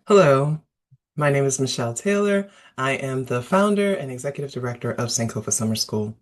Hello, my name is Michelle Taylor. I am the founder and executive director of Sankofa Summer School.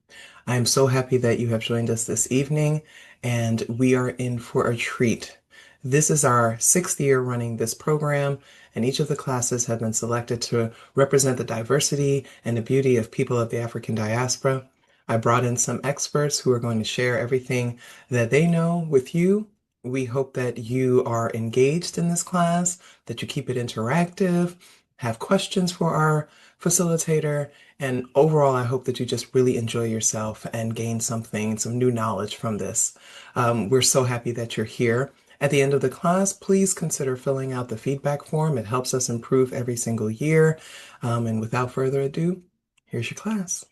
I am so happy that you have joined us this evening, and we are in for a treat. This is our sixth year running this program, and each of the classes have been selected to represent the diversity and the beauty of people of the African diaspora. I brought in some experts who are going to share everything that they know with you. We hope that you are engaged in this class, that you keep it interactive, have questions for our facilitator, and overall, I hope that you just really enjoy yourself and gain something, some new knowledge from this. We're so happy that you're here. At the end of the class, please consider filling out the feedback form. It helps us improve every single year. And without further ado, here's your class.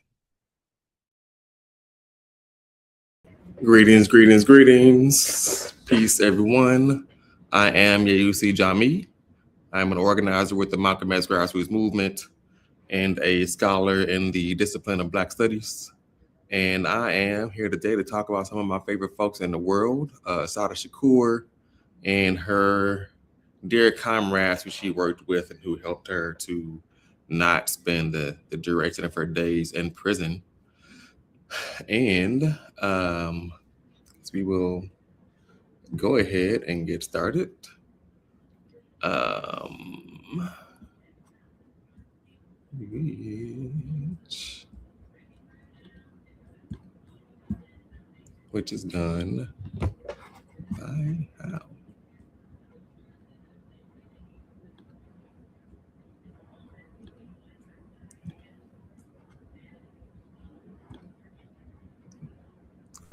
Greetings, greetings, greetings. Peace, everyone. I am Yayusi Jami. I'm an organizer with the Malcolm X Grassroots Movement and a scholar in the discipline of Black Studies. And I am here today to talk about some of my favorite folks in the world, Assata Shakur and her dear comrades who she worked with and who helped her to not spend the duration of her days in prison. And we will go ahead and get started. Which is done by how?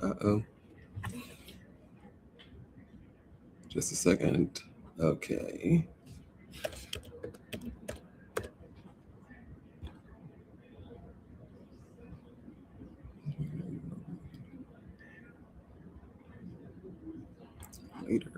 Uh-oh. Just a second. Okay. Later.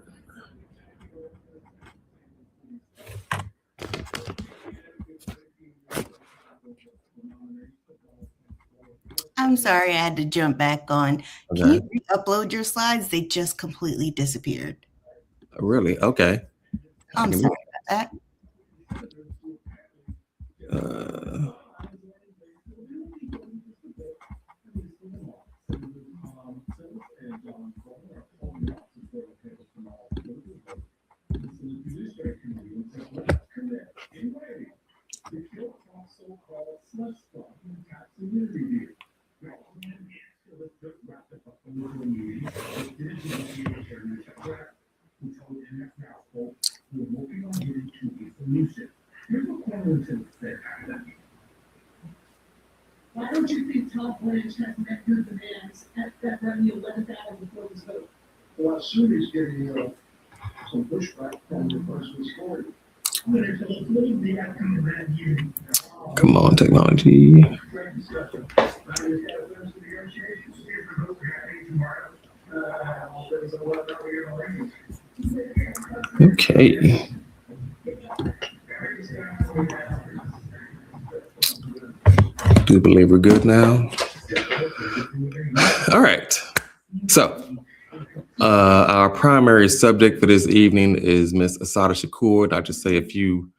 I'm sorry, I had to jump back on. Okay. Can you re-upload your slides? They just completely disappeared. Really? Okay. I'm sorry about that. Why don't you think Tom Branch has met your demands that run the 11th hour before this vote? Well, soon he's getting some pushback from the person who's scored. Come on, technology. Okay. Do you believe we're good now? All right. So, our primary subject for this evening is Miss Assata Shakur. I'll just say a few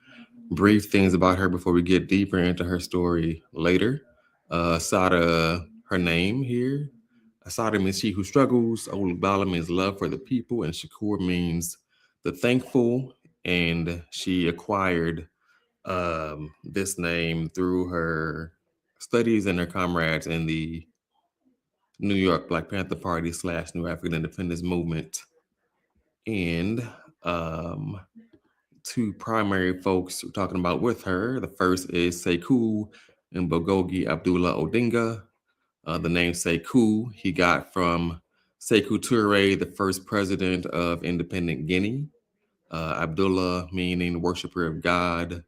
brief things about her before we get deeper into her story later. Assata, her name here. Assata means she who struggles. Olubala means love for the people. And Shakur means the thankful. And she acquired this name through her studies and her comrades in the New York Black Panther Party / New African Independence Movement. And two primary folks we're talking about with her. The first is Sekou and Bogogi Abdullah Odinga. The name Sekou he got from Sekou Touré, the first president of independent Guinea. Abdullah meaning worshiper of God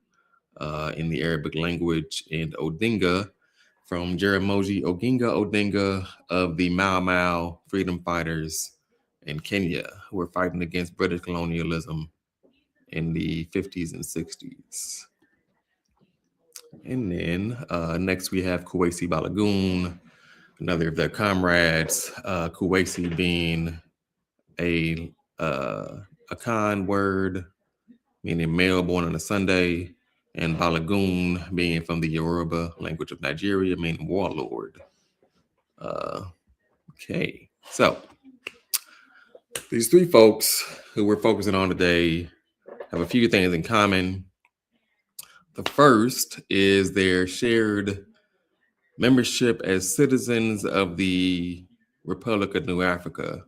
in the Arabic language, and Odinga from Jaramogi Oginga Odinga of the Mau Mau freedom fighters in Kenya who were fighting against British colonialism in the 50s and 60s. And then next we have Kuwasi Balagoon, another of their comrades, Kuwasi being a Akan word meaning male born on a Sunday, and Balagoon being from the Yoruba language of Nigeria, meaning warlord. Okay, so these three folks who we're focusing on today have a few things in common. The first is their shared membership as citizens of the Republic of New Africa,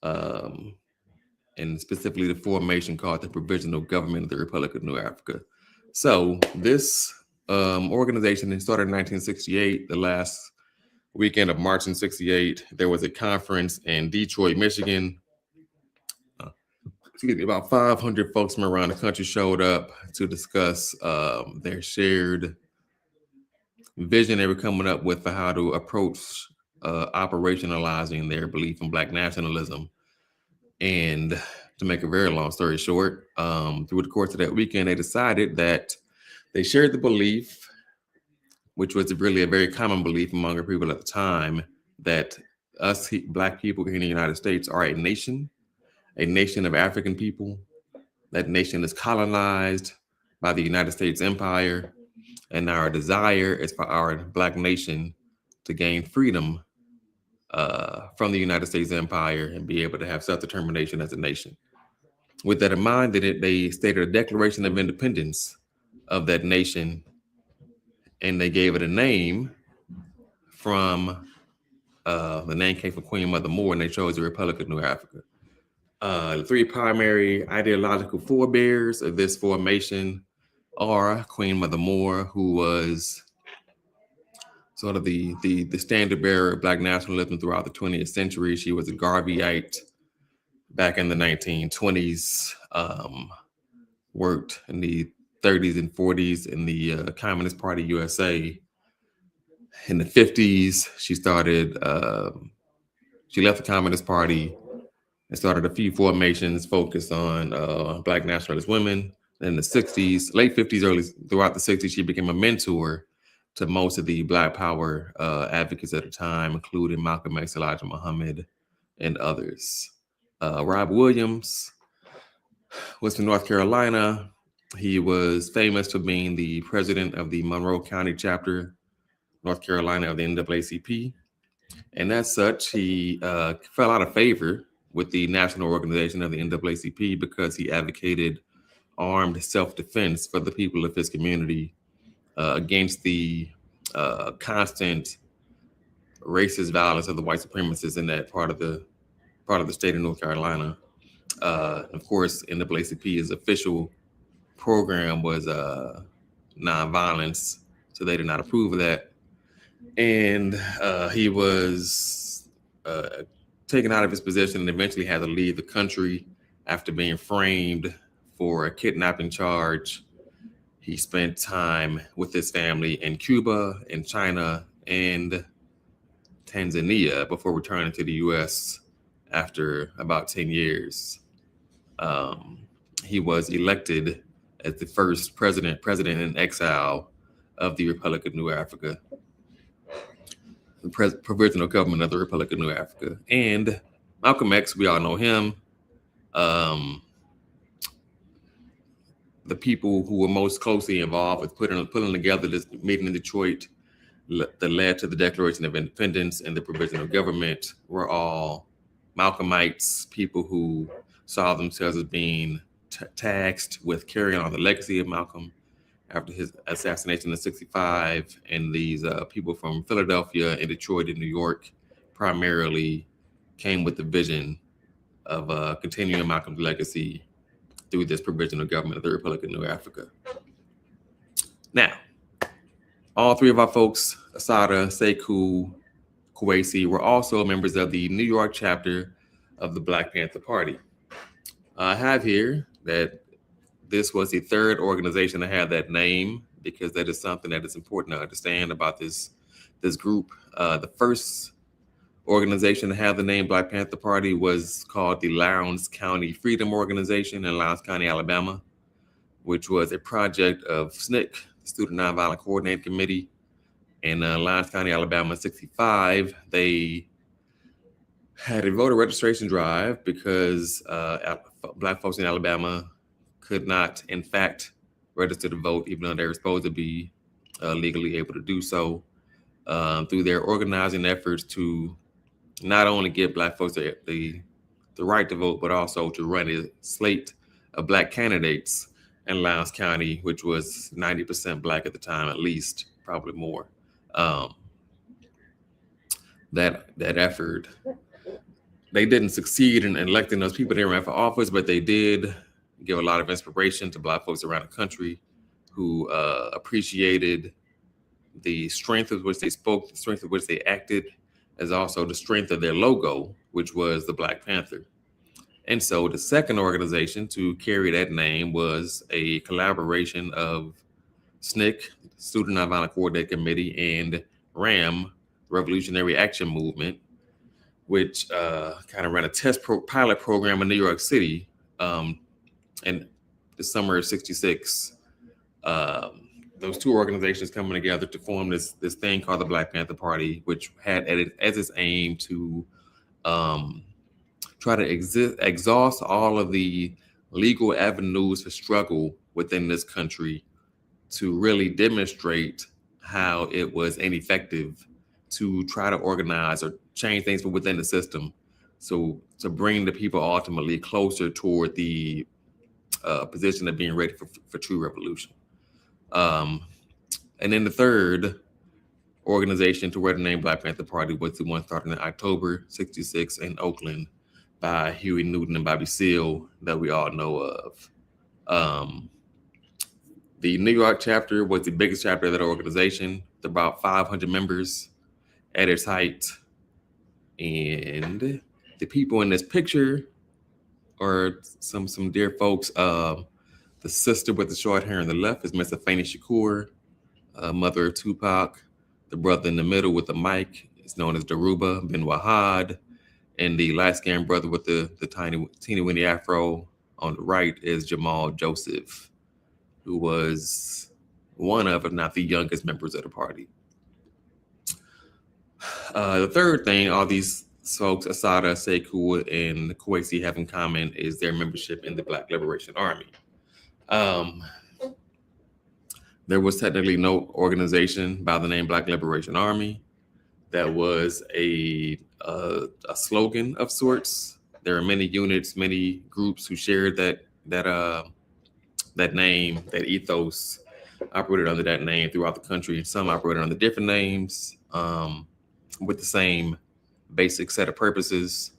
and specifically the formation called the Provisional Government of the Republic of New Africa. So this organization started in 1968. The last weekend of March in 68, there was a conference in Detroit, Michigan. About 500 folks from around the country showed up to discuss their shared vision they were coming up with for how to approach operationalizing their belief in Black nationalism. And to make a very long story short, through the course of that weekend, they decided that they shared the belief, which was really a very common belief among our people at the time, that us Black people here in the United States are a nation of African people. That nation is colonized by the United States Empire, and our desire is for our Black nation to gain freedom from the United States Empire and be able to have self-determination as a nation. With that in mind, they stated a Declaration of Independence of that nation, and they gave it a name from the name came from Queen Mother Moore, and they chose the Republic of New Africa. The three primary ideological forebears of this formation are Queen Mother Moore, who was sort of the standard bearer of Black nationalism throughout the 20th century. She was a Garveyite back in the 1920s, worked in the 30s and 40s in the Communist Party USA. In the 50s, she left the Communist Party and started a few formations focused on Black nationalist women. In the 60s, late 50s, throughout the 60s, she became a mentor to most of the Black Power advocates at the time, including Malcolm X, Elijah Muhammad, and others. Rob Williams was from North Carolina. He was famous for being the president of the Monroe County chapter, North Carolina, of the NAACP. And as such, he fell out of favor with the national organization of the NAACP because he advocated armed self-defense for the people of his community against the constant racist violence of the white supremacists in that part of the state of North Carolina. Of course, NAACP's official program was nonviolence, so they did not approve of that. And he was taken out of his position and eventually had to leave the country after being framed for a kidnapping charge. He spent time with his family in Cuba, in China, and Tanzania before returning to the U.S. after about 10 years. He was elected as the first president in exile of the Republic of New Africa, the provisional government of the Republic of New Africa. And Malcolm X, we all know him. The people who were most closely involved with putting together this meeting in Detroit that led to the Declaration of Independence and the provisional government were all Malcolmites, people who saw themselves as being tasked with carrying on the legacy of Malcolm after his assassination in '65. And these people from Philadelphia and Detroit and New York primarily came with the vision of continuing Malcolm's legacy through this provisional government of the Republic of New Africa. Now, all three of our folks, Assata, Sekou, Kuwasi, were also members of the New York chapter of the Black Panther Party. I have here that this was the third organization to have that name, because that is something that is important to understand about this group. The first organization to have the name Black Panther Party was called the Lowndes County Freedom Organization in Lowndes County, Alabama, which was a project of SNCC, the Student Nonviolent Coordinating Committee. In Lowndes County, Alabama in '65, they had a voter registration drive because Black folks in Alabama could not, in fact, register to vote, even though they were supposed to be legally able to do so, through their organizing efforts to not only give Black folks the right to vote, but also to run a slate of Black candidates in Lowndes County, which was 90% Black at the time, at least, probably more. That effort, they didn't succeed in electing those people they ran for office, but they did give a lot of inspiration to Black folks around the country who appreciated the strength of which they spoke, the strength of which they acted, as also the strength of their logo, which was the Black Panther. And so the second organization to carry that name was a collaboration of SNCC, Student Nonviolent Coordinating Committee, and RAM, Revolutionary Action Movement, which kind of ran a pilot program in New York City in the summer of '66. Those two organizations coming together to form this thing called the Black Panther Party, which had as its aim to try to exhaust all of the legal avenues for struggle within this country to really demonstrate how it was ineffective to try to organize or change things from within the system. So to bring the people ultimately closer toward the position of being ready for true revolution. And then the third organization to wear the name Black Panther Party was the one started in October '66 in Oakland by Huey Newton and Bobby Seale that we all know of. The New York chapter was the biggest chapter of that organization, with about 500 members at its height. And the people in this picture are some dear folks. The sister with the short hair on the left is Miss Assata Shakur, mother of Tupac. The brother in the middle with the mic is known as Daruba bin Wahad. And the light-skinned brother with the teeny weeny afro on the right is Jamal Joseph, who was one of, if not the youngest members of the party. The third thing all these folks, Assata, Sekou, and Kuwasi, have in common is their membership in the Black Liberation Army. There was technically no organization by the name Black Liberation Army. That was a slogan of sorts. There are many units, many groups who shared that name, that ethos, operated under that name throughout the country. Some operated under different names with the same basic set of purposes.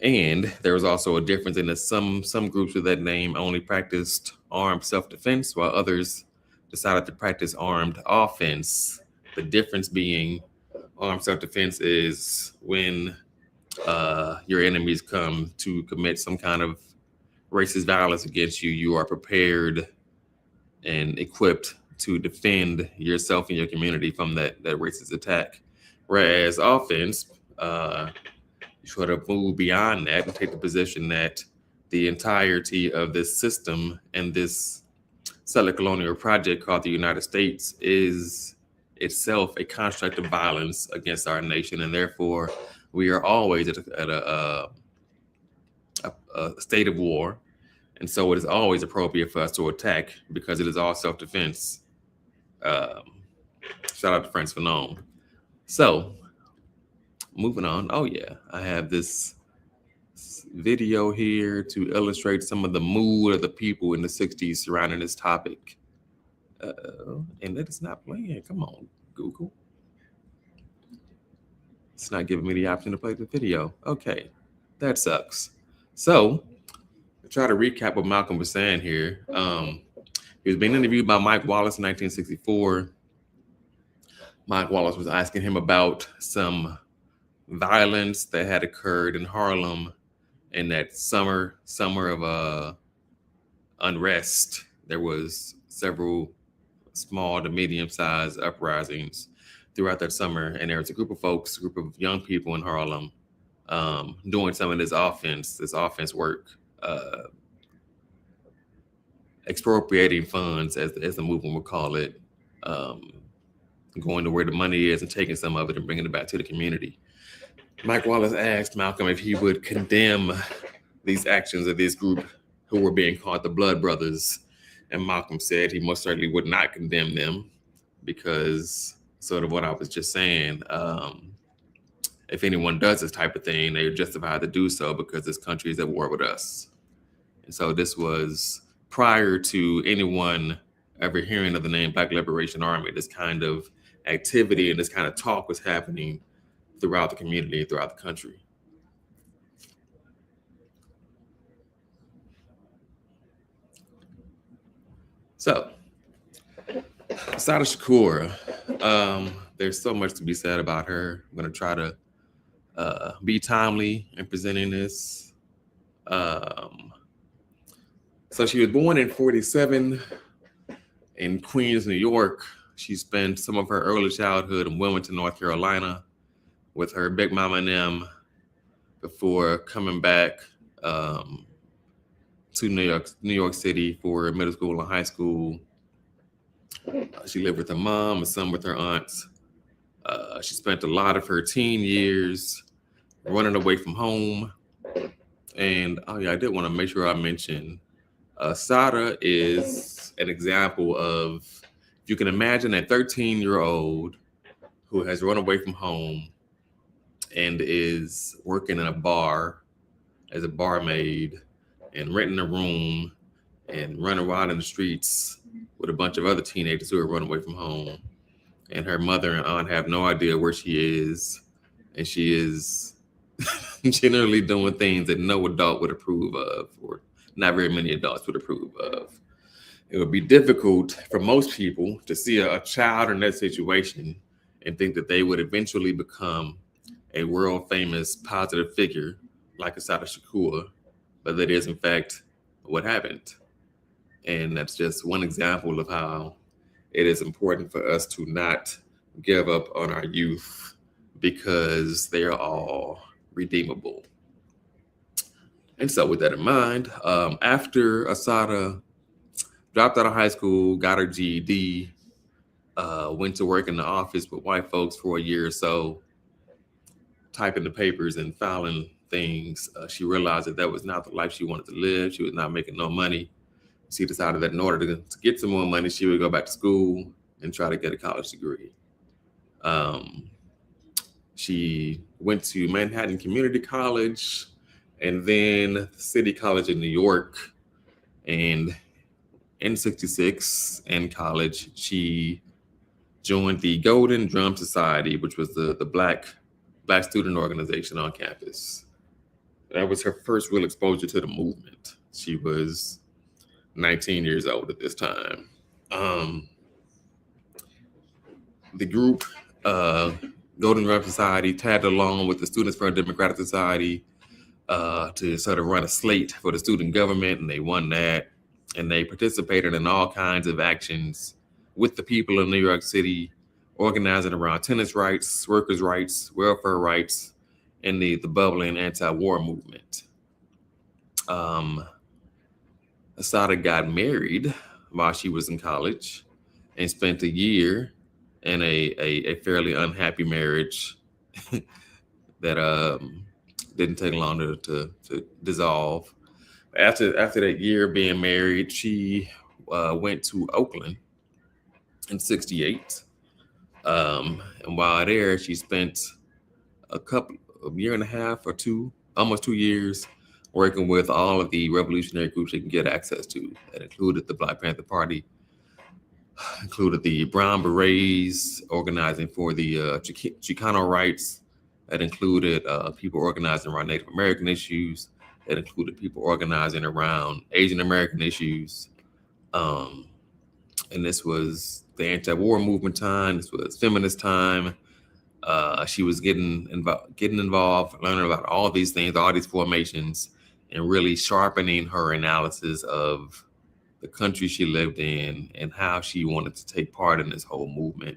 And there was also a difference in that some groups with that name only practiced armed self-defense, while others decided to practice armed offense. The difference being armed self-defense is when your enemies come to commit some kind of racist violence against you, you are prepared and equipped to defend yourself and your community from that racist attack. Whereas offense, you sort of move beyond that and take the position that the entirety of this system and this settler colonial project called the United States is itself a construct of violence against our nation, and therefore we are always at a state of war, and so it is always appropriate for us to attack because it is all self-defense. Shout out to Frantz Fanon. So moving on. Oh yeah, I have this video here to illustrate some of the mood of the people in the 60s surrounding this topic. And that is not playing. Come on, Google. It's not giving me the option to play the video. Okay, that sucks. So, to try to recap what Malcolm was saying here. He was being interviewed by Mike Wallace in 1964. Mike Wallace was asking him about some violence that had occurred in Harlem in that summer of unrest. There was several small to medium-sized uprisings throughout that summer, and there was a group of young people in Harlem doing some of this offense work, expropriating funds, as the movement would call it, going to where the money is and taking some of it and bringing it back to the community. Mike Wallace asked Malcolm if he would condemn these actions of this group who were being called the Blood Brothers. And Malcolm said he most certainly would not condemn them because, sort of what I was just saying, if anyone does this type of thing, they're justified to do so because this country is at war with us. And so this was prior to anyone ever hearing of the name Black Liberation Army. This kind of activity and this kind of talk was happening throughout the community, throughout the country. So, Assata Shakur, there's so much to be said about her. I'm going to try to be timely in presenting this. So she was born in 1947 in Queens, New York. She spent some of her early childhood in Wilmington, North Carolina with her big mama and them before coming back to New York City for middle school and high school. She lived with her mom and some with her aunts. She spent a lot of her teen years running away from home. And oh yeah, I did want to make sure I mention Assata is an example of, if you can imagine a 13-year-old who has run away from home and is working in a bar as a barmaid and renting a room and running around in the streets with a bunch of other teenagers who are running away from home. And her mother and aunt have no idea where she is. And she is generally doing things that no adult would approve of, or not very many adults would approve of. It would be difficult for most people to see a child in that situation and think that they would eventually become a world famous positive figure like Assata Shakur, but that is in fact what happened. And that's just one example of how it is important for us to not give up on our youth because they are all redeemable. And so with that in mind, after Assata dropped out of high school, got her GED, went to work in the office with white folks for a year or so, typing the papers and filing things, she realized that that was not the life she wanted to live. She was not making no money. She decided that in order to get some more money, she would go back to school and try to get a college degree. She went to Manhattan Community College and then City College in New York. And in '66 in college, she joined the Golden Drum Society, which was the Black student organization on campus. That was her first real exposure to the movement. She was 19 years old at this time. The group, Golden Drum Society, tagged along with the Students for a Democratic Society to sort of run a slate for the student government, and they won that. And they participated in all kinds of actions with the people of New York City, organizing around tenants' rights, workers' rights, welfare rights, and the bubbling anti-war movement. Assata got married while she was in college and spent a year in a fairly unhappy marriage that didn't take long to dissolve. After that year being married, she went to Oakland in '68. And while there, she spent a year and a half or almost 2 years, working with all of the revolutionary groups she can get access to. That included the Black Panther Party, included the Brown Berets organizing for the Chicano rights. That included people organizing around Native American issues. That included people organizing around Asian American issues. And this was the anti-war movement time. This was feminist time. She was getting involved, learning about all these things, all these formations, and really sharpening her analysis of the country she lived in and how she wanted to take part in this whole movement.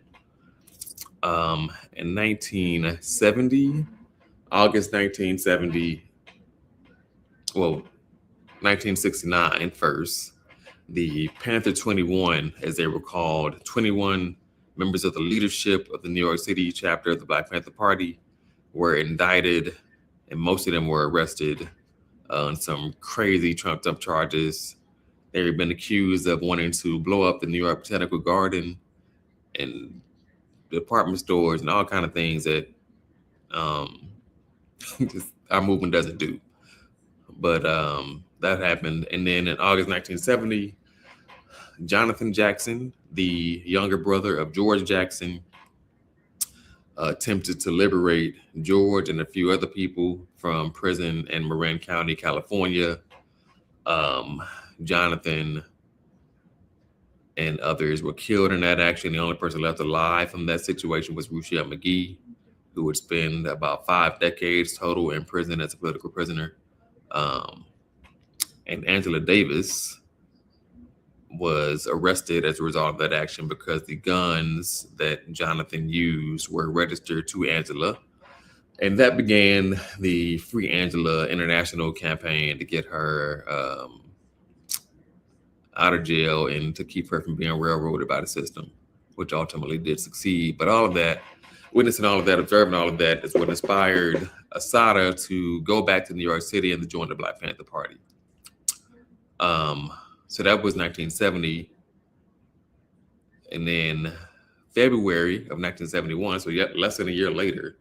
In 1970, August 1970, 1969 first, the Panther 21, as they were called, 21 members of the leadership of the New York City chapter of the Black Panther Party were indicted, and most of them were arrested on some crazy trumped up charges. They've been accused of wanting to blow up the New York Botanical Garden and department stores and all kind of things that our movement doesn't do. But that happened. And then in August 1970, Jonathan Jackson, the younger brother of George Jackson, attempted to liberate George and a few other people from prison in Marin County, California. Jonathan and others were killed in that action. The only person left alive from that situation was Ruchell McGee, who would spend about 5 decades total in prison as a political prisoner. And Angela Davis was arrested as a result of that action because the guns that Jonathan used were registered to Angela. And that began the Free Angela International campaign to get her out of jail and to keep her from being railroaded by the system, which ultimately did succeed. But all of that, witnessing all of that, observing all of that is what inspired Assata to go back to New York City and to join the Black Panther Party. So that was 1970. And then February of 1971, so yet less than a year later,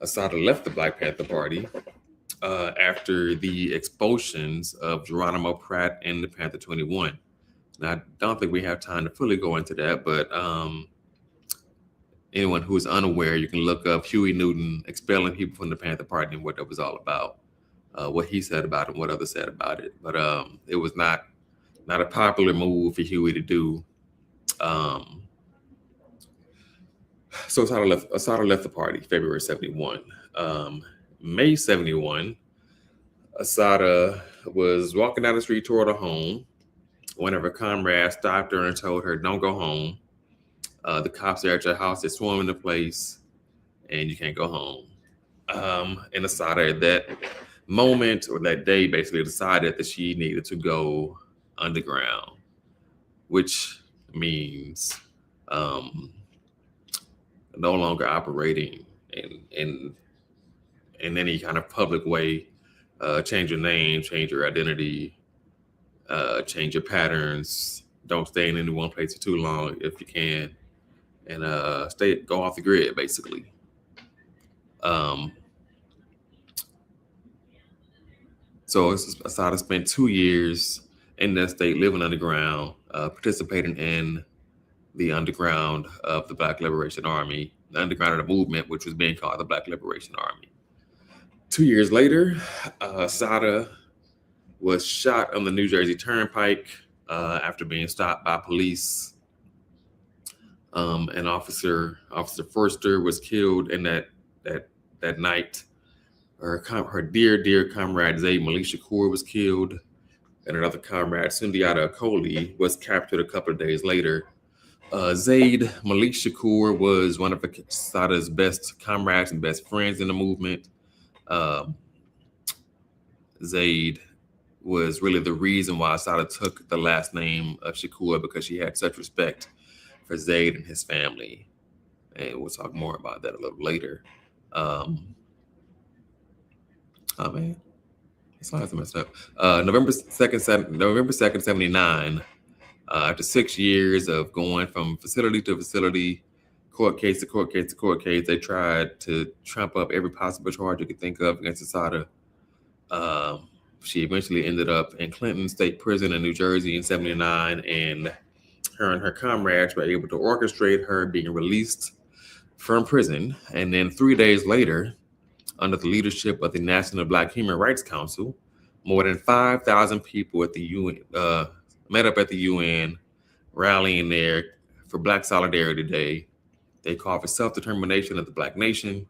Assata left the Black Panther Party after the expulsions of Geronimo Pratt and the Panther 21. Now, I don't think we have time to fully go into that, but anyone who is unaware, you can look up Huey Newton expelling people from the Panther Party and what that was all about, what he said about it and what others said about it. But it was not a popular move for Huey to do. So Assata left the party February 71. May 71, Assata was walking down the street toward her home. One of her comrades stopped her and told her, "Don't go home. The cops are at your house. They're swarming the place, and you can't go home." And Assata at that moment or that day basically decided that she needed to go underground, which means no longer operating in any kind of public way. Change your name, change your identity, change your patterns. Don't stay in any one place for too long if you can, and go off the grid basically. So Assata spent 2 years in that state, living underground, participating in the underground of the Black Liberation Army, the underground of the movement, which was being called the Black Liberation Army. 2 years later, Assata was shot on the New Jersey Turnpike after being stopped by police. And Officer Forster was killed in that night. Her dear comrade Zaid Malik Shakur was killed, and another comrade, Sundiata Akoli, was captured a couple of days later. Zaid Malik Shakur was one of Assata's best comrades and best friends in the movement. Zaid was really the reason why Assata took the last name of Shakur, because she had such respect for Zaid and his family. And we'll talk more about that a little later. Oh man, the slides are messed up. November 2nd, 79. After 6 years of going from facility to facility, court case to court case to court case, they tried to trump up every possible charge you could think of against Assata. She eventually ended up in Clinton State Prison in New Jersey in 79, and her comrades were able to orchestrate her being released from prison. And then 3 days later, under the leadership of the National Black Human Rights Council, more than 5,000 people at the UN met up at the UN, rallying there for Black Solidarity Day. They called for self-determination of the Black nation,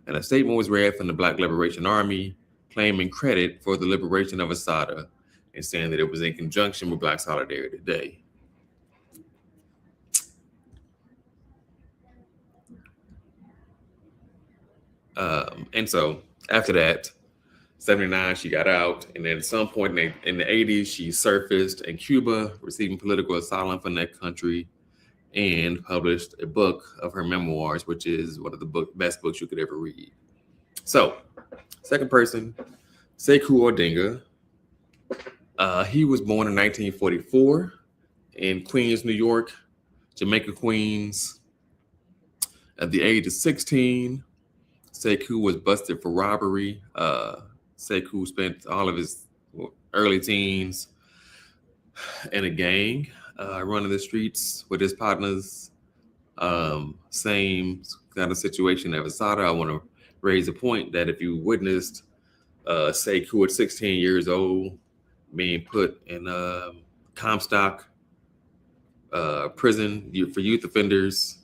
and a statement was read from the Black Liberation Army, claiming credit for the liberation of Assata and saying that it was in conjunction with Black Solidarity Day. And so after that, 79, she got out, and then at some point in the 80s, she surfaced in Cuba, receiving political asylum from that country, and published a book of her memoirs, which is one of the best books you could ever read. So, second person Sekou Odinga. He was born in 1944 in Queens, New York, Jamaica, Queens. At the age of 16, Sekou was busted for robbery. Sekou spent all of his early teens in a gang, running the streets with his partners. Same kind of situation as Assata. I want to raise a point that if you witnessed Sekou at 16 years old being put in Comstock prison for youth offenders,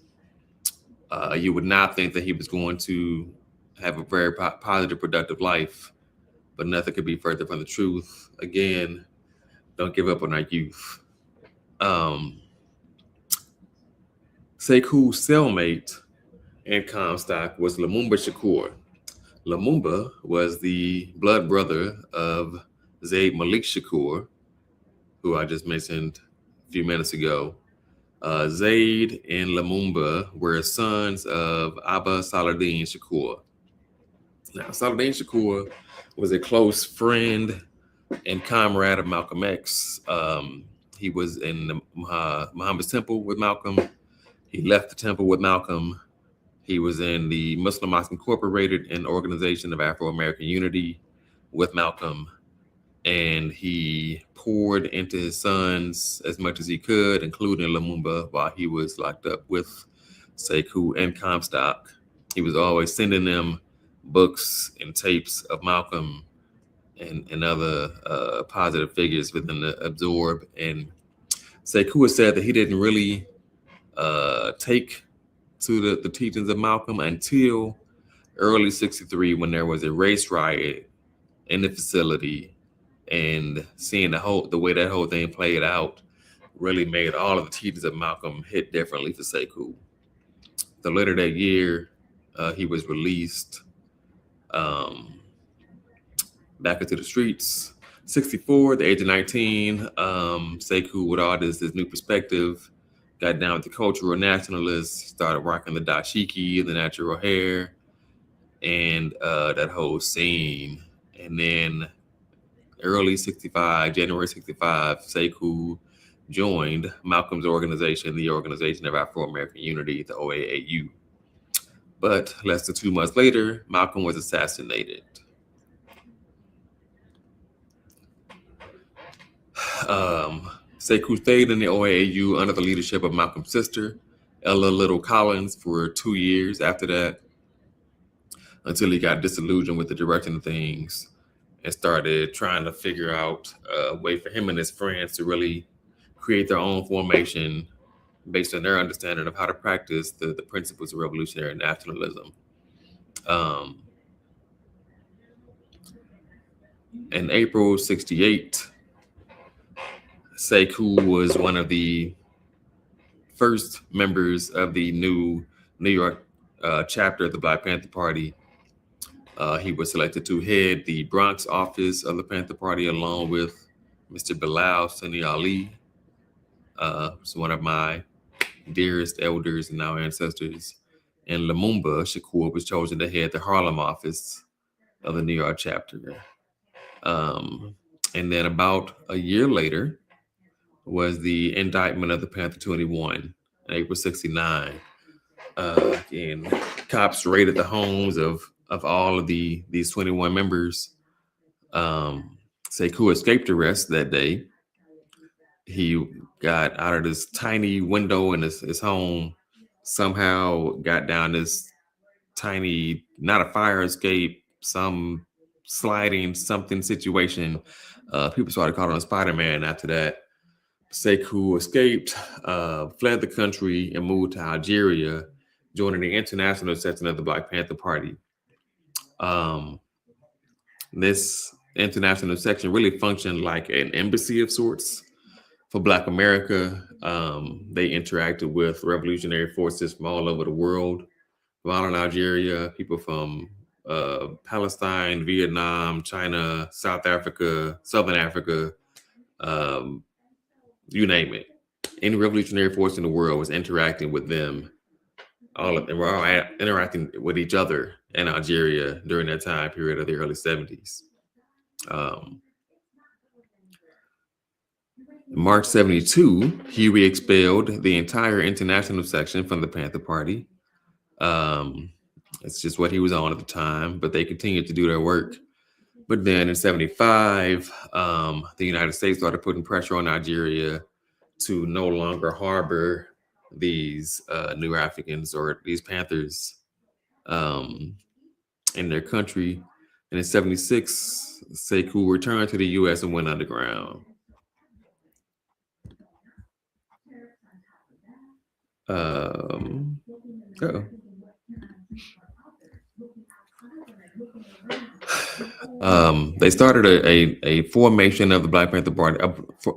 you would not think that he was going to have a very positive, productive life. But nothing could be further from the truth. Again, don't give up on our youth. Sekou's cellmate in Comstock was Lumumba Shakur. Lumumba was the blood brother of Zaid Malik Shakur, who I just mentioned a few minutes ago. Zaid and Lumumba were sons of Abba Saladin Shakur. Now, Saladin Shakur was a close friend and comrade of Malcolm X. He was in the Muhammad's temple with Malcolm. He left the temple with Malcolm. He was in the Muslim Mosque Incorporated, an organization of Afro-American unity with Malcolm. And he poured into his sons as much as he could, including Lumumba, while he was locked up with Sekou and Comstock. He was always sending them books and tapes of Malcolm and other positive figures within the Absorb. And Sekou said that he didn't really take to the teachings of Malcolm until early '63, when there was a race riot in the facility, and seeing the way that whole thing played out really made all of the teachings of Malcolm hit differently for Sekou. So later that year, he was released back into the streets. '64, the age of 19, Sekou, with all this new perspective, got down with the cultural nationalists, started rocking the dashiki, the natural hair, and that whole scene. And then early '65, January '65, Sekou joined Malcolm's organization, the Organization of Afro-American Unity, the OAAU. But less than 2 months later, Malcolm was assassinated. Sekou stayed in the OAAU under the leadership of Malcolm's sister, Ella Little Collins, for 2 years after that, until he got disillusioned with the direction of things and started trying to figure out a way for him and his friends to really create their own formation based on their understanding of how to practice the principles of revolutionary nationalism. In April '68, Sekou was one of the first members of the new New York chapter of the Black Panther Party. He was selected to head the Bronx office of the Panther Party along with Mr. Bilal Sunni Ali, who's one of my dearest elders and now ancestors. And Lumumba Shakur was chosen to head the Harlem office of the New York chapter. And then about a year later was the indictment of the Panther 21 in April '69. And cops raided the homes of all of these 21 members. Sekou escaped arrest that day. He got out of this tiny window in his home, somehow got down this tiny, not a fire escape, some sliding something situation. People started calling him Spider-Man after that. Sekou escaped, fled the country, and moved to Algeria, joining the international section of the Black Panther Party. This international section really functioned like an embassy of sorts for Black America. They interacted with revolutionary forces from all over the world, from Algeria, people from Palestine, Vietnam, China, South Africa, Southern Africa, you name it. Any revolutionary force in the world was interacting with them. All of them were all interacting with each other in Algeria during that time period of the early '70s. In March 72, Huey expelled the entire international section from the Panther Party. It's just what he was on at the time, but they continued to do their work. But then in 75, the United States started putting pressure on Nigeria to no longer harbor these new Africans or these Panthers in their country. And in 76, Sekou returned to the U.S. and went underground. They started a formation of the Black Panther Party,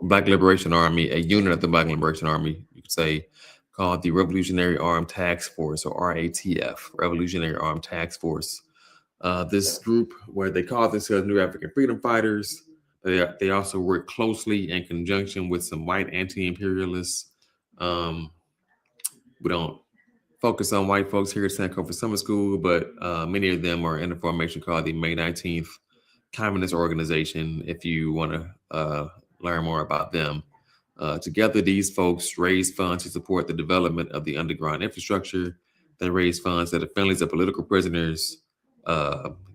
Black Liberation Army, a unit of the Black Liberation Army, you could say, called the Revolutionary Armed Task Force, or RATF, Revolutionary Armed Task Force. This group, where they call themselves New African Freedom Fighters, they also work closely in conjunction with some white anti-imperialists. We don't focus on white folks here at Sankofa Summer School, but many of them are in a formation called the May 19th Communist Organization, if you want to learn more about them. Together, these folks raise funds to support the development of the underground infrastructure. They raise funds to the families of political prisoners,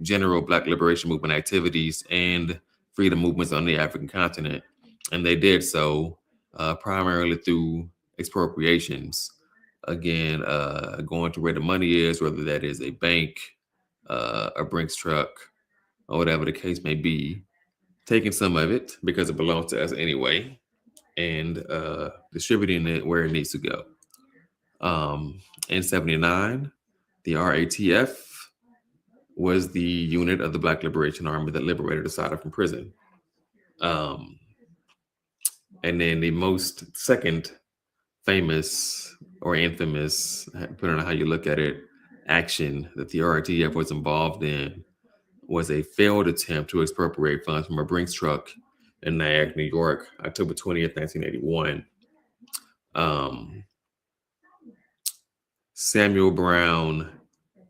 general Black liberation movement activities, and freedom movements on the African continent. And they did so primarily through expropriations. Again, going to where the money is, whether that is a bank, a Brinks truck, or whatever the case may be, taking some of it because it belongs to us anyway, and distributing it where it needs to go. In 79, the RATF was the unit of the Black Liberation Army that liberated Assata from prison. And then the most second famous or infamous, depending on how you look at it, action that the RATF was involved in was a failed attempt to expropriate funds from a Brinks truck in Nyack, New York, October 20th, 1981. Samuel Brown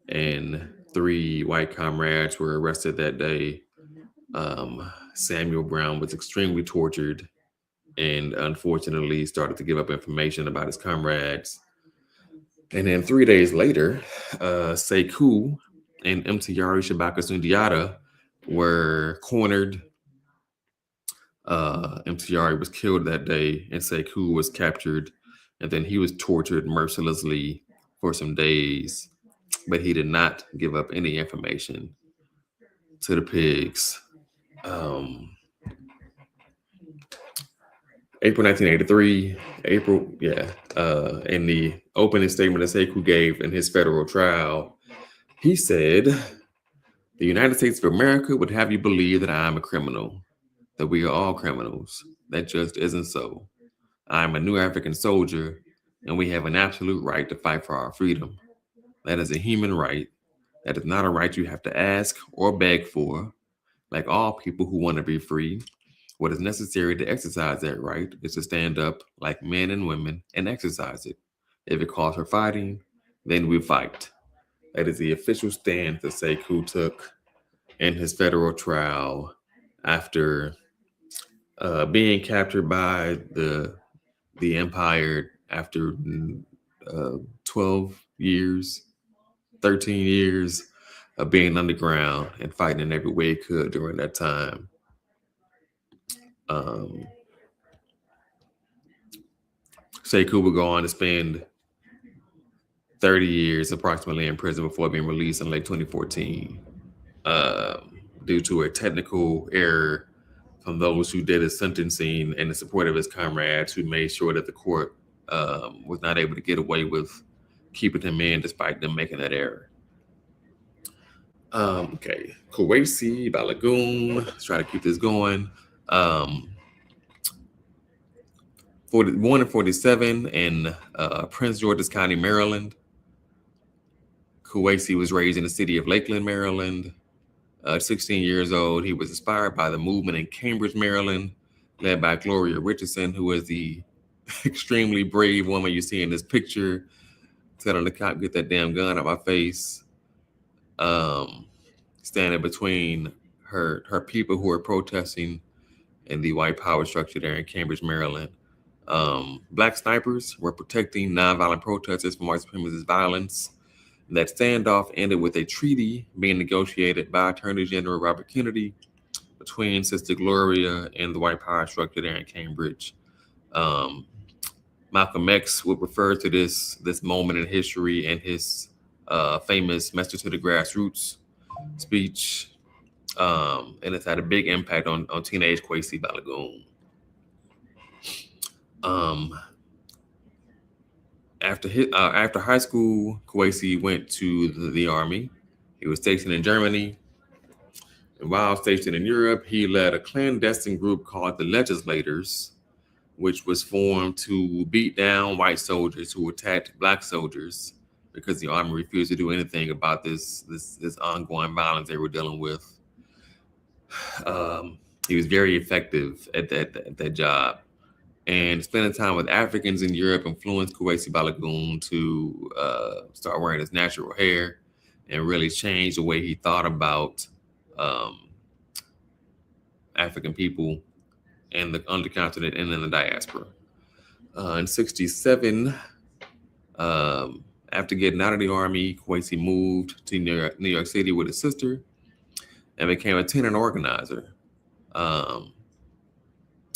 and 3 white comrades were arrested that day. Samuel Brown was extremely tortured and unfortunately started to give up information about his comrades. And then 3 days later, Sekou and Mtiyari Shabaka Sundiata were cornered. Mtiyari was killed that day, and Sekou was captured, and then he was tortured mercilessly for some days, but he did not give up any information to the pigs. April 1983, in the opening statement that Sekou gave in his federal trial, he said, "The United States of America would have you believe that I am a criminal, that we are all criminals. That just isn't so. I am a new African soldier, and we have an absolute right to fight for our freedom. That is a human right. That is not a right you have to ask or beg for. Like all people who want to be free, what is necessary to exercise that right is to stand up like men and women and exercise it. If it calls for fighting, then we fight." That is the official stance that Sekou took in his federal trial after being captured by the empire after 12 years, 13 years of being underground and fighting in every way he could during that time. Sekou would go on to spend 30 years approximately in prison before being released in late 2014 due to a technical error from those who did his sentencing and the support of his comrades, who made sure that the court was not able to get away with keeping him in despite them making that error. Okay, Kuwasi Balagoon. Let's try to keep this going. 41 and 47 in Prince George's County, Maryland. Kuwasi was raised in the city of Lakeland, Maryland. 16 years old, he was inspired by the movement in Cambridge, Maryland, led by Gloria Richardson, who was the extremely brave woman you see in this picture, telling the cop, "Get that damn gun out my face." Standing between her people who were protesting in the white power structure there in Cambridge, Maryland. Black snipers were protecting nonviolent protesters from white supremacist violence. And that standoff ended with a treaty being negotiated by Attorney General Robert Kennedy between Sister Gloria and the white power structure there in Cambridge. Malcolm X would refer to this moment in history in his famous Message to the Grassroots speech, and it's had a big impact on teenage Kuwasi Balagoon. After high school, Kuwasi went to the army. He was stationed in Germany. And while stationed in Europe, he led a clandestine group called the Legislators, which was formed to beat down white soldiers who attacked black soldiers because the army refused to do anything about this ongoing violence they were dealing with. He was very effective at that job. And spending time with Africans in Europe influenced Kuwasi Balagoon to start wearing his natural hair and really change the way he thought about African people in the continent and in the diaspora. In 1967, after getting out of the army, Kuwasi moved to New York City with his sister and became a tenant organizer.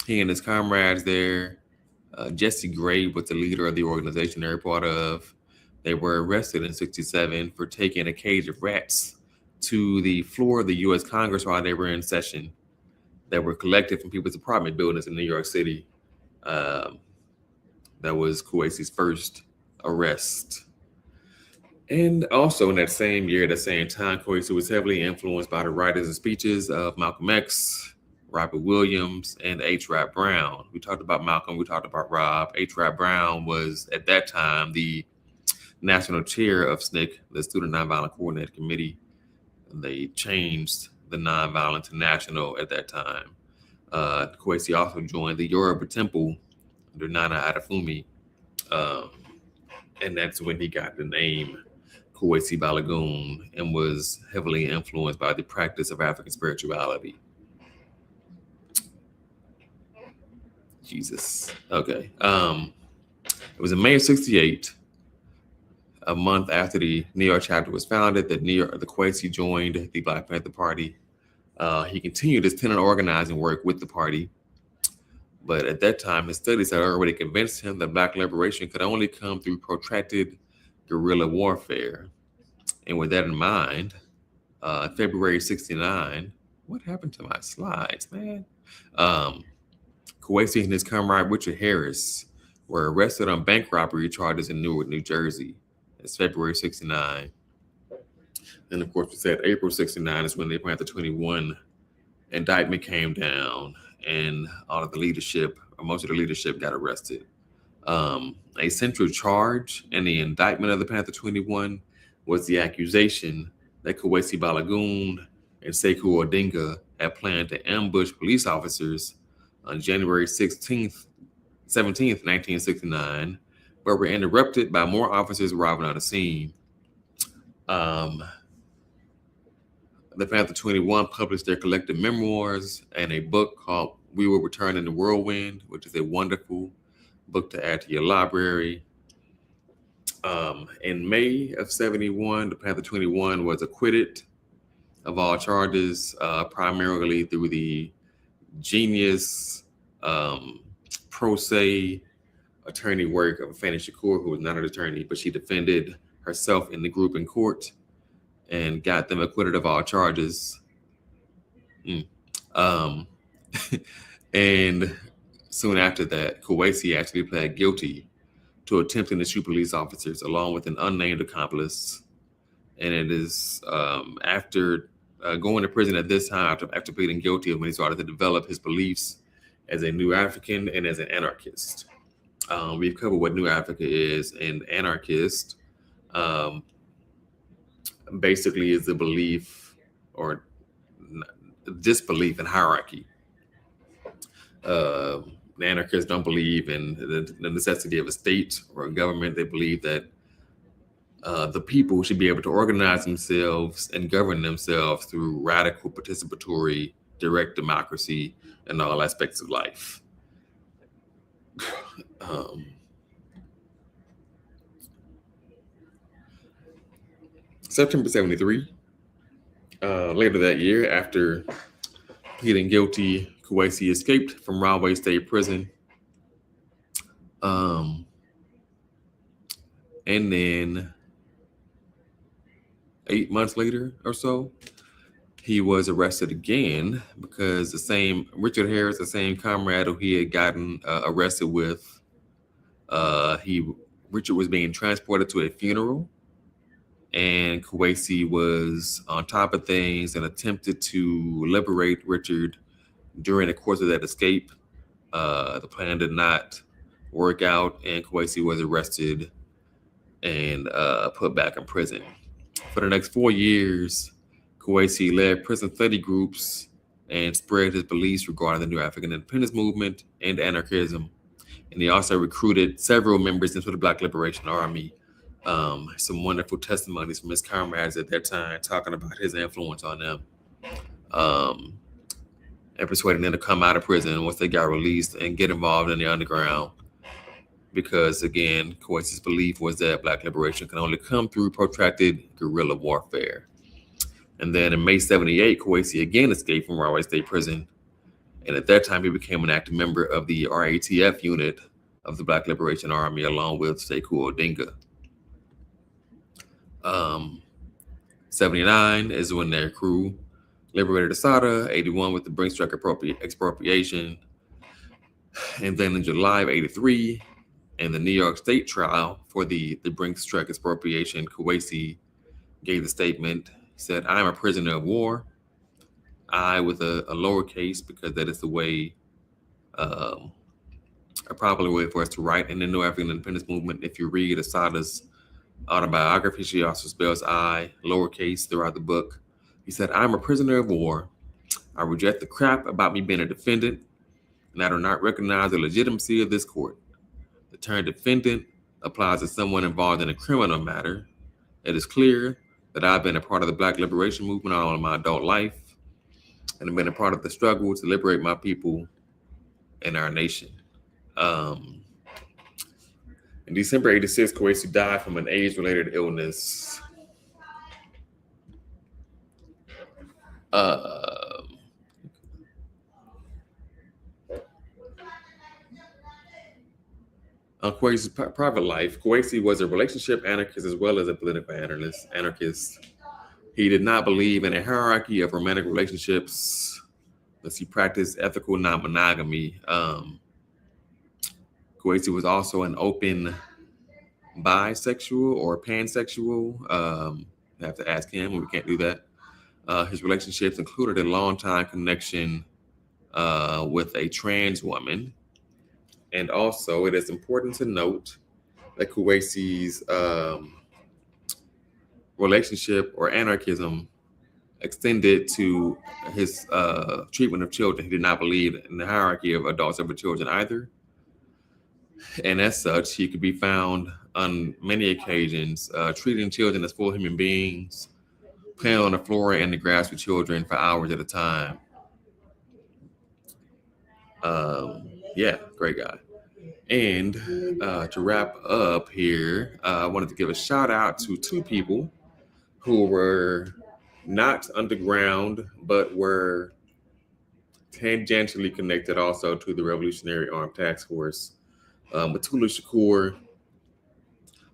He and his comrades there, Jesse Gray was the leader of the organization they were part of. They were arrested in 1967 for taking a cage of rats to the floor of the U.S. Congress while they were in session that were collected from people's apartment buildings in New York City. That was Kuwasi's first arrest. And also in that same year, at the same time, Kuwasi was heavily influenced by the writers and speeches of Malcolm X, Robert Williams, and H. Rap Brown. We talked about Malcolm, we talked about Rob. H. Rap Brown was, at that time, the national chair of SNCC, the Student Nonviolent Coordinating Committee. They changed the nonviolent to national at that time. Kuwasi also joined the Yoruba Temple under Nana Adefumi, and that's when he got the name Kuwasi Balagoon and was heavily influenced by the practice of African spirituality. Jesus. Okay. It was in May of 1968, a month after the New York chapter was founded, that the Kuwasi joined the Black Panther Party. He continued his tenant organizing work with the party, but at that time, his studies had already convinced him that Black liberation could only come through protracted guerrilla warfare. And with that in mind, February 1969, what happened to my slides, man? Kuwasi and his comrade Richard Harris were arrested on bank robbery charges in Newark, New Jersey. It's February 1969. And of course, we said April 1969 is when the Panther 21 indictment came down and all of the leadership, or most of the leadership, got arrested. A central charge in the indictment of the Panther 21 was the accusation that Kuwasi Balagoon and Sekou Odinga had planned to ambush police officers on January 17th, 1969, but were interrupted by more officers arriving on the scene. The Panther 21 published their collective memoirs and a book called We Will Return in the Whirlwind, which is a wonderful book to add to your library. In May of 1971, the Panther 21 was acquitted of all charges, primarily through the genius pro se attorney work of Assata Shakur, who was not an attorney, but she defended herself in the group in court and got them acquitted of all charges. And soon after that, Kuwasi actually pled guilty to attempting to shoot police officers along with an unnamed accomplice. And it is after going to prison at this time, after pleading guilty, when he started to develop his beliefs as a New African and as an anarchist. We've covered what New Africa is, and anarchist basically is the belief or disbelief in hierarchy. The anarchists don't believe in the necessity of a state or a government. They believe that the people should be able to organize themselves and govern themselves through radical participatory direct democracy in all aspects of life. September 73, later that year, after pleading guilty, Kuwasi escaped from Rahway State Prison. And then 8 months later or so, he was arrested again because the same Richard Harris, the same comrade who he had gotten arrested with, Richard was being transported to a funeral, and Kuwasi was on top of things and attempted to liberate Richard during the course of that escape. The plan did not work out, and Kuwasi was arrested and put back in prison. For the next 4 years, Kuwasi led prison study groups and spread his beliefs regarding the new African independence movement and anarchism. And he also recruited several members into the Black Liberation Army. Some wonderful testimonies from his comrades at that time talking about his influence on them, and persuading them to come out of prison once they got released and get involved in the underground. Because again, Kuwasi's belief was that Black liberation can only come through protracted guerrilla warfare. And then in May 78, Kuwasi again escaped from Rahway State Prison. And at that time, he became an active member of the RATF unit of the Black Liberation Army, along with Sekou Odinga. 79 is when their crew liberated Assata, 81 with the Brinks truck expropriation. And then in July of 83, in the New York State trial for the Brinks truck expropriation, Kuwasi gave the statement. He said, "I am a prisoner of war." I with a lowercase, because that is the way, a popular way for us to write in the New African Independence Movement. If you read Assata's autobiography, she also spells I lowercase throughout the book. He said, "I'm a prisoner of war. I reject the crap about me being a defendant, and I do not recognize the legitimacy of this court. The term defendant applies to someone involved in a criminal matter. It is clear that I've been a part of the Black liberation movement all of my adult life, and I've been a part of the struggle to liberate my people and our nation." In December 86, Kuwasi died from an AIDS-related illness. On Kuwasi's private life, Kuwasi was a relationship anarchist as well as a political anarchist. He did not believe in a hierarchy of romantic relationships, but he practiced ethical non-monogamy. Kuwasi was also an open bisexual or pansexual. I have to ask him, we can't do that. His relationships included a long-time connection with a trans woman. And also, it is important to note that Kuwasi's relationship or anarchism extended to his treatment of children. He did not believe in the hierarchy of adults over children either. And as such, he could be found on many occasions treating children as full human beings, playing on the floor and the grass with children for hours at a time. Yeah, great guy. And to wrap up here, I wanted to give a shout out to two people who were not underground, but were tangentially connected also to the Revolutionary Armed Task Force. Assata Shakur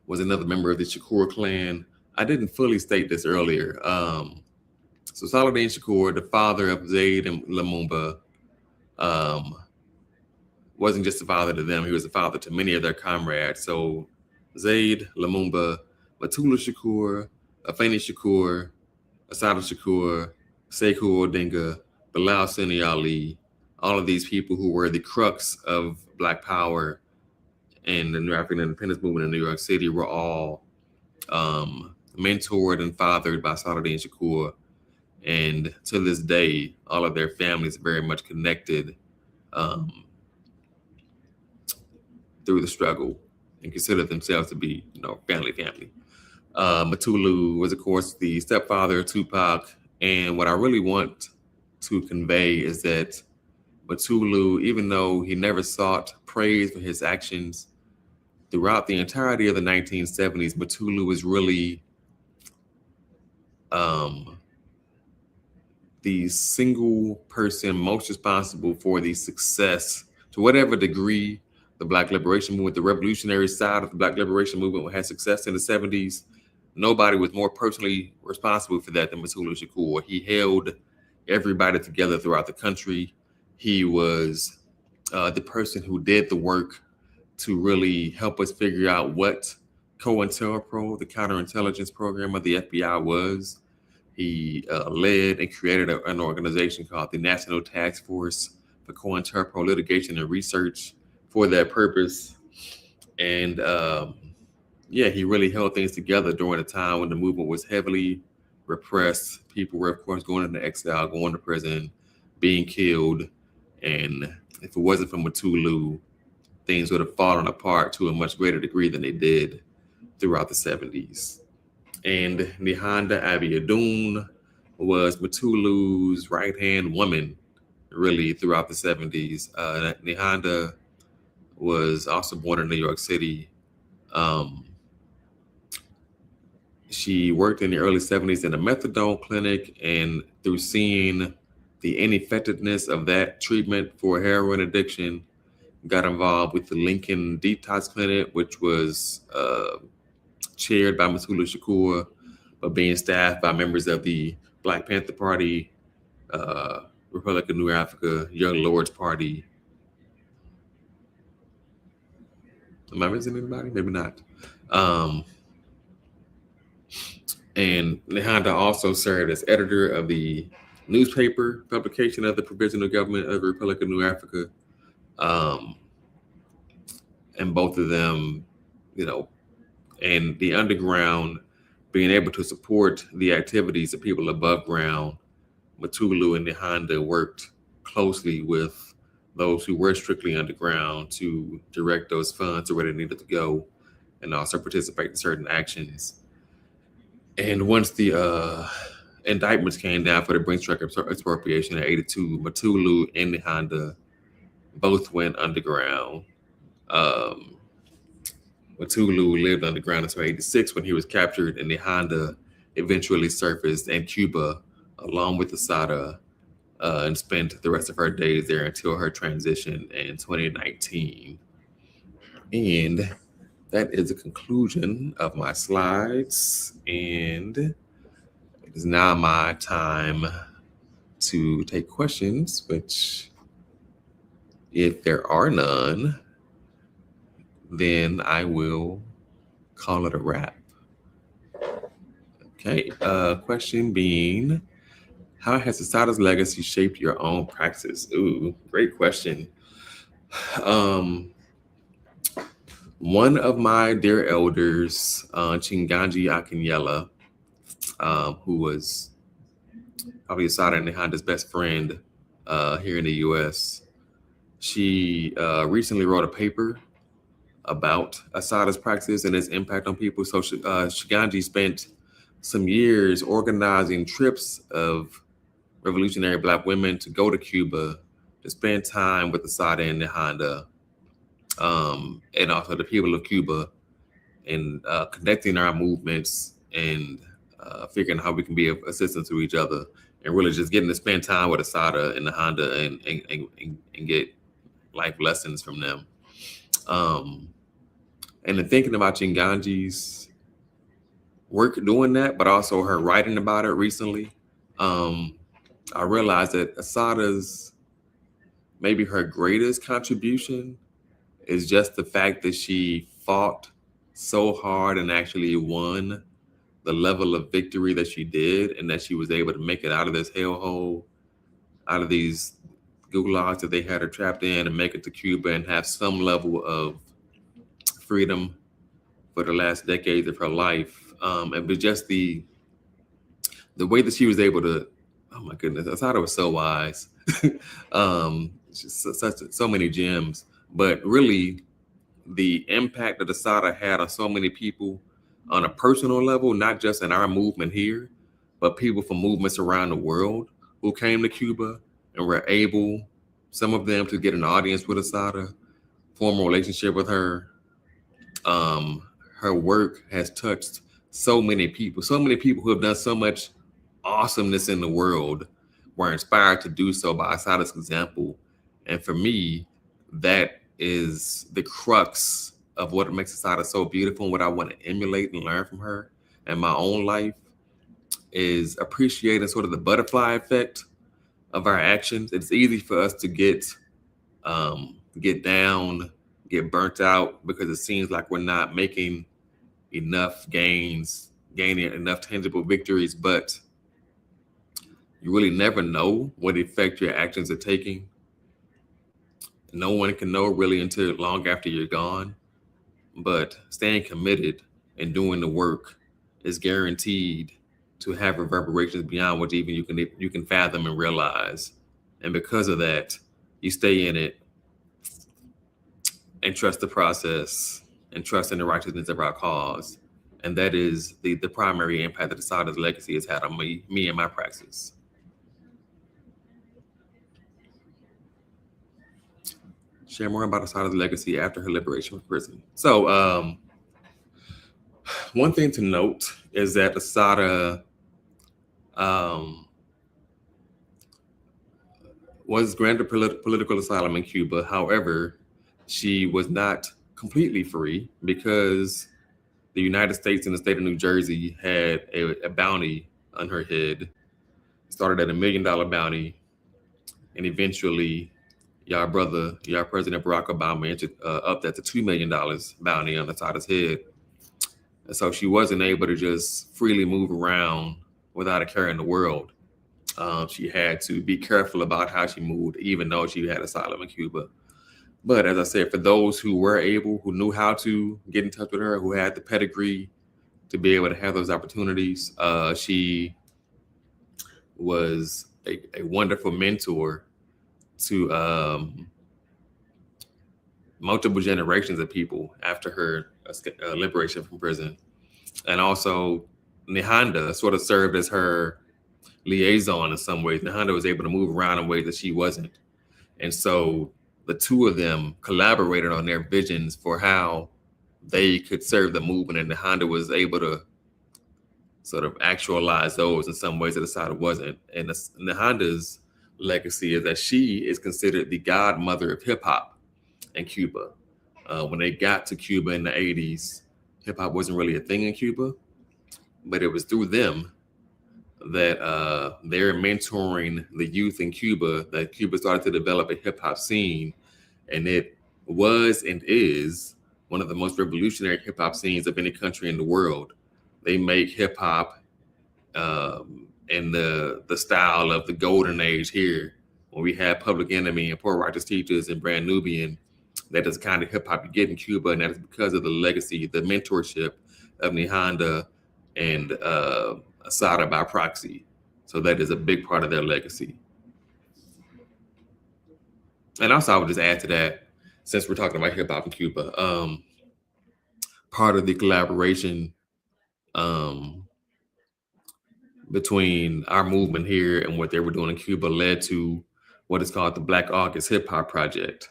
was another member of the Shakur clan. I didn't fully state this earlier. So Saladin Shakur, the father of Zaid and Lumumba, wasn't just a father to them, he was a father to many of their comrades. So Zaid, Lumumba, Assata Shakur, Afeni Shakur, Assata Shakur, Sekou Odinga, Bilal Sini Ali, all of these people who were the crux of Black power and the New African Independence Movement in New York City were all mentored and fathered by Saladin Shakur. And to this day, all of their families are very much connected through the struggle and consider themselves to be, family. Matulu was, of course, the stepfather of Tupac. And what I really want to convey is that Matulu, even though he never sought praise for his actions, throughout the entirety of the 1970s, Matulu was really the single person most responsible for the success, to whatever degree the Black Liberation Movement, the revolutionary side of the Black Liberation Movement, had success in the 70s. Nobody was more personally responsible for that than Matulu Shakur. He held everybody together throughout the country. He was the person who did the work to really help us figure out what COINTELPRO, the counterintelligence program of the FBI, was. He led and created an organization called the National Task Force for COINTELPRO Litigation and Research for that purpose. And yeah, he really held things together during a time when the movement was heavily repressed. People were, of course, going into exile, going to prison, being killed. And if it wasn't for Matulu, things would have fallen apart to a much greater degree than they did throughout the 70s. And Nihanda Abiodun was Matulu's right-hand woman, really, throughout the 70s. Nihanda was also born in New York City. She worked in the early 70s in a methadone clinic, and through seeing the ineffectiveness of that treatment for heroin addiction, got involved with the Lincoln Detox Clinic, which was chaired by Matulu Shakur, but being staffed by members of the Black Panther Party, Republic of New Africa, Young Lords Party. Am I missing anybody? Maybe not. And Nihanda also served as editor of the newspaper publication of the Provisional Government of the Republic of New Africa. And both of them, and the underground being able to support the activities of people above ground, Matulu and Nihanda worked closely with those who were strictly underground to direct those funds to where they needed to go and also participate in certain actions. And once the indictments came down for the Brinks truck expropriation in '82, Matulu and Nihanda both went underground. Matulu lived underground until '86 when he was captured, and Nihanda eventually surfaced in Cuba along with Assata and spent the rest of her days there until her transition in 2019. And that is the conclusion of my slides. And it is now my time to take questions, which, if there are none, then I will call it a wrap. Okay, question being, how has Assata's legacy shaped your own practice? Ooh, great question. One of my dear elders, Chinganji Akinyela, who was probably Assata and Nihanda's best friend here in the U.S., she recently wrote a paper about Assata's practice and its impact on people. So Shiganji spent some years organizing trips of revolutionary Black women to go to Cuba to spend time with Assata and Nihanda, and also the people of Cuba, and connecting our movements and figuring out how we can be of assistance to each other, and really just getting to spend time with Assata and Nihanda and get life lessons from them. And then thinking about Chinganji's work doing that, but also her writing about it recently, I realized that Assata's, maybe her greatest contribution is just the fact that she fought so hard and actually won the level of victory that she did, and that she was able to make it out of this hellhole, out of these gulags that they had her trapped in, and make it to Cuba and have some level of freedom for the last decades of her life. And but just the way that she was able to, oh my goodness, I thought it was so wise. Just so many gems, but really the impact that Assata had on so many people, on a personal level, not just in our movement here, but people from movements around the world who came to Cuba and were able, some of them, to get an audience with Assata, form a relationship with her. Her work has touched so many people who have done so much awesomeness in the world were inspired to do so by Assata's example. And for me, that is the crux of what makes Assata so beautiful, and what I want to emulate and learn from her in my own life is appreciating sort of the butterfly effect of our actions. It's easy for us to get down, get burnt out, because it seems like we're not making enough gains, gaining enough tangible victories, but you really never know what effect your actions are taking. No one can know really until long after you're gone, but staying committed and doing the work is guaranteed to have reverberations beyond what even you can fathom and realize. And because of that, you stay in it and trust the process and trust in the righteousness of our cause. And that is the primary impact that Assata's legacy has had on me and my praxis. Share more about Assata's legacy after her liberation from prison. So one thing to note is that Assata was granted political asylum in Cuba. However, she was not completely free because the United States and the state of New Jersey had a bounty on her head. It started at $1 million bounty, and eventually, y'all President Barack Obama upped that to $2 million bounty on Assata's head. And so she wasn't able to just freely move around without a care in the world. She had to be careful about how she moved, even though she had asylum in Cuba. But as I said, for those who were able, who knew how to get in touch with her, who had the pedigree to be able to have those opportunities, she was a wonderful mentor to multiple generations of people after her liberation from prison. And also, Nihanda sort of served as her liaison in some ways. Nihanda was able to move around in ways that she wasn't. And so the two of them collaborated on their visions for how they could serve the movement, and Nihanda was able to sort of actualize those in some ways that Assata wasn't. And Nihanda's legacy is that she is considered the godmother of hip hop in Cuba. When they got to Cuba in the 80s, hip hop wasn't really a thing in Cuba, but it was through them that they're mentoring the youth in Cuba, that Cuba started to develop a hip hop scene. And it was and is one of the most revolutionary hip hop scenes of any country in the world. They make hip hop in the style of the golden age here, when we had Public Enemy and Poor Righteous Teachers and Brand Nubian. That is the kind of hip hop you get in Cuba, and that is because of the legacy, the mentorship of Nihanda and Assata by proxy. So that is a big part of their legacy. And also, I would just add to that, since we're talking about hip hop in Cuba, part of the collaboration between our movement here and what they were doing in Cuba led to what is called the Black August Hip Hop Project.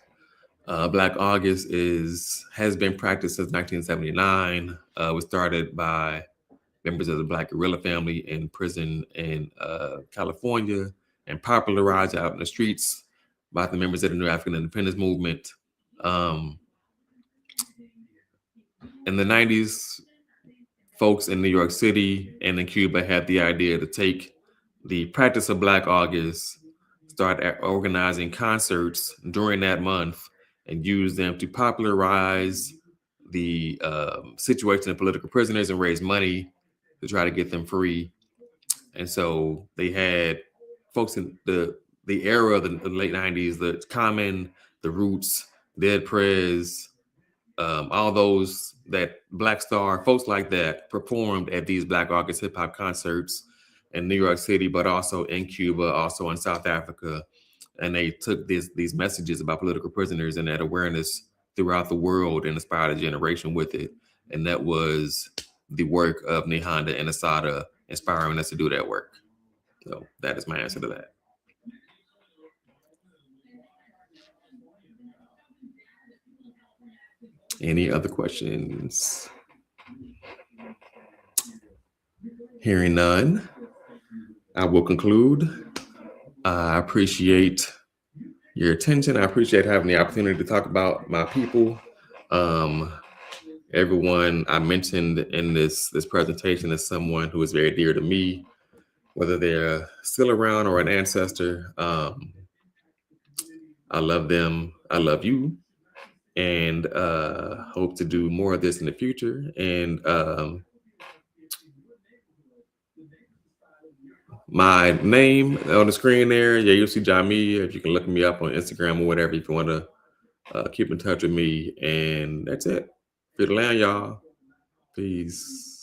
Black August has been practiced since 1979. Was started by members of the Black guerrilla family in prison in California, and popularized out in the streets by the members of the New African Independence Movement. In the 90s, folks in New York City and in Cuba had the idea to take the practice of Black August, start organizing concerts during that month, and use them to popularize the situation of political prisoners and raise money to try to get them free. And so they had folks in the era of the late 90s, the Common, the Roots, Dead Prez, all those, that Black Star, folks like that performed at these Black August hip hop concerts in New York City, but also in Cuba, also in South Africa. And they took these messages about political prisoners and that awareness throughout the world and inspired a generation with it. And that was the work of Nihanda and Assata, inspiring us to do that work. So that is my answer to that. Any other questions? Hearing none, I will conclude. I appreciate your attention. I appreciate having the opportunity to talk about my people. Everyone I mentioned in this presentation is someone who is very dear to me, whether they're still around or an ancestor. I love them. I love you, and hope to do more of this in the future. And my name on the screen there, Yayusi Jami. If you can look me up on Instagram or whatever, if you want to keep in touch with me. And that's it. Free to land, y'all. Peace.